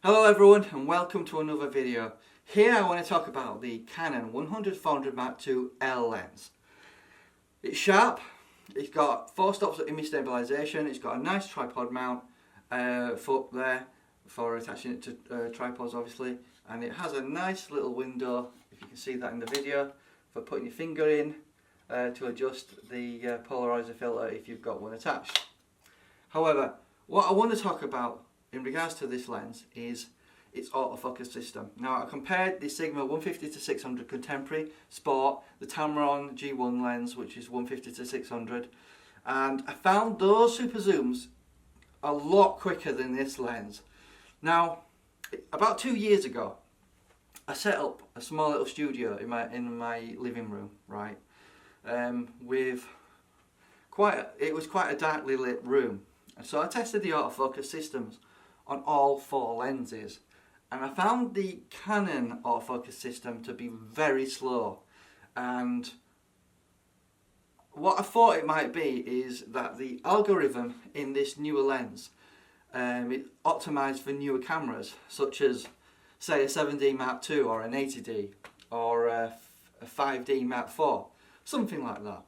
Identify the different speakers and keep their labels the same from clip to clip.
Speaker 1: Hello everyone and welcome to another video. Here I want to talk about the Canon 100-400 Mark II L lens. It's sharp, it's got 4 stops of image stabilisation, it's got a nice tripod mount foot there for attaching it to tripods obviously, and it has a nice little window, if you can see that in the video, for putting your finger in to adjust the polarizer filter if you've got one attached. However, what I want to talk about in regards to this lens is its autofocus system. Now I compared the Sigma 150-600 Contemporary Sport, the Tamron G1 lens which is 150-600, and I found those super zooms a lot quicker than this lens. Now about 2 years ago I set up a small little studio in my living room, right, with it was quite a darkly lit room, and so I tested the autofocus systems on all 4 lenses, and I found the Canon autofocus system to be very slow. And what I thought it might be is that the algorithm in this newer lens is optimized for newer cameras, such as say a 7D Mark II or an 80D or a 5D Mark IV, something like that.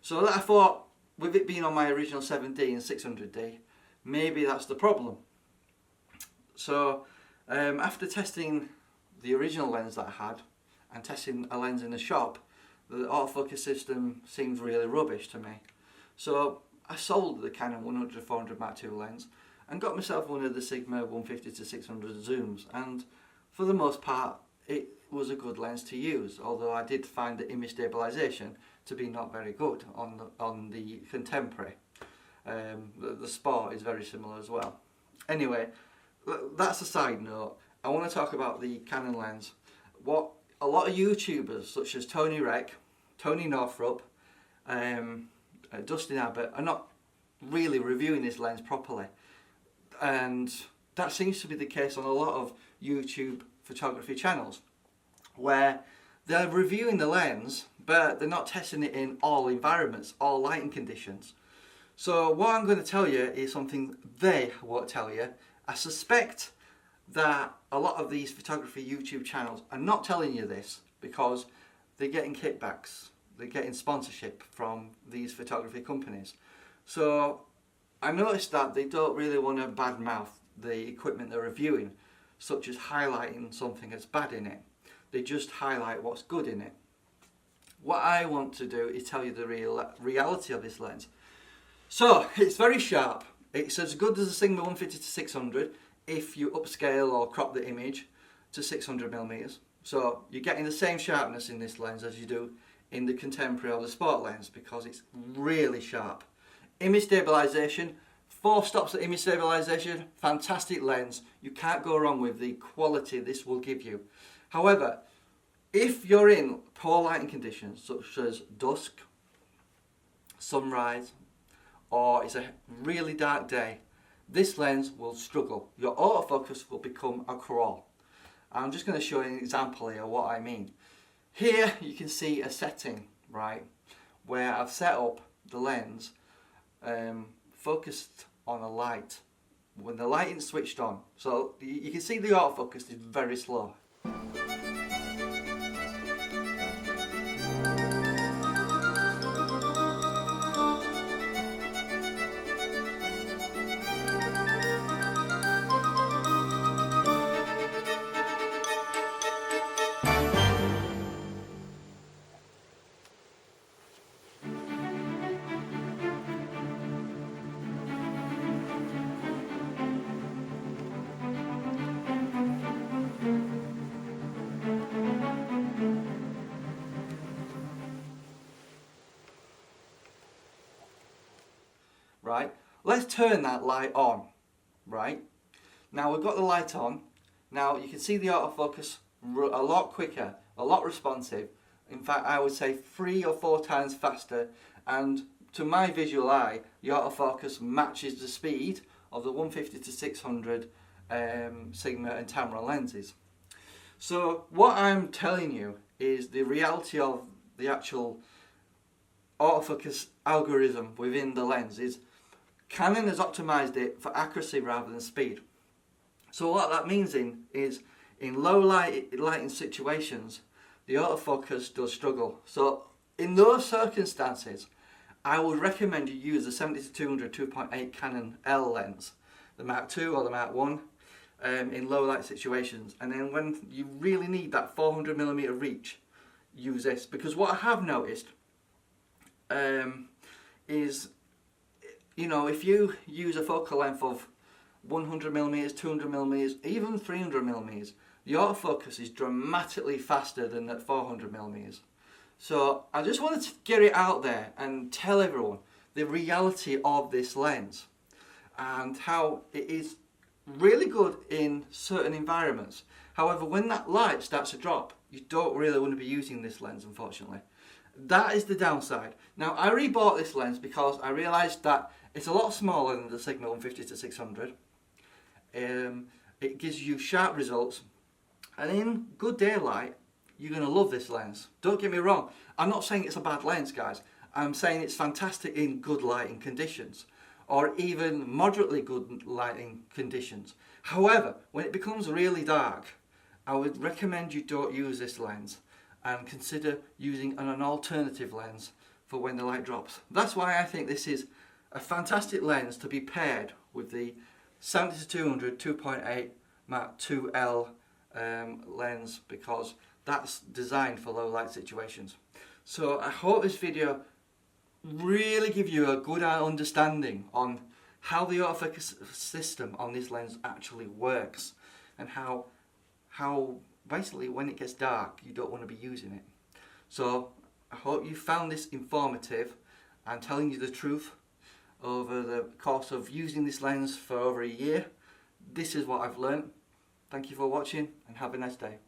Speaker 1: So that I thought, with it being on my original 7D and 600D, maybe that's the problem. So after testing the original lens that I had and testing a lens in the shop, the autofocus system seemed really rubbish to me. So I sold the Canon 100-400 Mark II lens and got myself one of the Sigma 150-600 zooms, and for the most part it was a good lens to use, although I did find the image stabilisation to be not very good on the Contemporary. The Sport is very similar as well. Anyway, that's a side note. I want to talk about the Canon lens. What a lot of YouTubers such as Tony Rec, Tony Northrup, Dustin Abbott are not really reviewing this lens properly, and that seems to be the case on a lot of YouTube photography channels, where they're reviewing the lens but they're not testing it in all environments, all lighting conditions. So what I'm going to tell you is something they won't tell you. I suspect that a lot of these photography YouTube channels are not telling you this because they're getting kickbacks, they're getting sponsorship from these photography companies. So I noticed that they don't really want to badmouth the equipment they're reviewing, such as highlighting something that's bad in it. They just highlight what's good in it. What I want to do is tell you the reality of this lens. So it's very sharp. It's as good as a Sigma 150-600 if you upscale or crop the image to 600mm. So you're getting the same sharpness in this lens as you do in the Contemporary or the Sport lens, because it's really sharp. Image stabilisation, 4 stops of image stabilisation, fantastic lens. You can't go wrong with the quality this will give you. However, if you're in poor lighting conditions such as dusk, sunrise, or it's a really dark day, this lens will struggle. Your autofocus will become a crawl. I'm just going to show you an example here of what I mean. Here you can see a setting, right, where I've set up the lens focused on a light when the lighting's switched on. So you can see the autofocus is very slow. Right, let's turn that light on. Right, now we've got the light on. Now you can see the autofocus a lot quicker, a lot responsive. In fact, I would say 3 or 4 times faster, and to my visual eye the autofocus matches the speed of the 150-600 Sigma and Tamron lenses. So what I'm telling you is the reality of the actual autofocus algorithm within the lens is Canon has optimized it for accuracy rather than speed. So what that means is in low lighting situations, the autofocus does struggle. So in those circumstances, I would recommend you use the 70-200 2.8 Canon L lens, the Mark II or the Mark I, in low light situations. And then when you really need that 400mm reach, use this. Because what I have noticed is, you know, if you use a focal length of 100mm, 200mm, even 300mm, the autofocus is dramatically faster than that 400mm. So I just wanted to get it out there and tell everyone the reality of this lens and how it is really good in certain environments. However, when that light starts to drop, you don't really want to be using this lens, unfortunately. That is the downside. Now, I rebought this lens because I realised that it's a lot smaller than the Sigma 150-600. It gives you sharp results, and in good daylight, you're going to love this lens. Don't get me wrong, I'm not saying it's a bad lens, guys. I'm saying it's fantastic in good lighting conditions, or even moderately good lighting conditions. However, when it becomes really dark, I would recommend you don't use this lens and consider using an alternative lens for when the light drops. That's why I think this is a fantastic lens to be paired with the 70-200 2.8 Mark II lens, because that's designed for low light situations. So I hope this video really give you a good understanding on how the autofocus system on this lens actually works, and how basically when it gets dark you don't want to be using it. So I hope you found this informative and telling you the truth over the course of using this lens for over a year. This is what I've learned. Thank you for watching and have a nice day.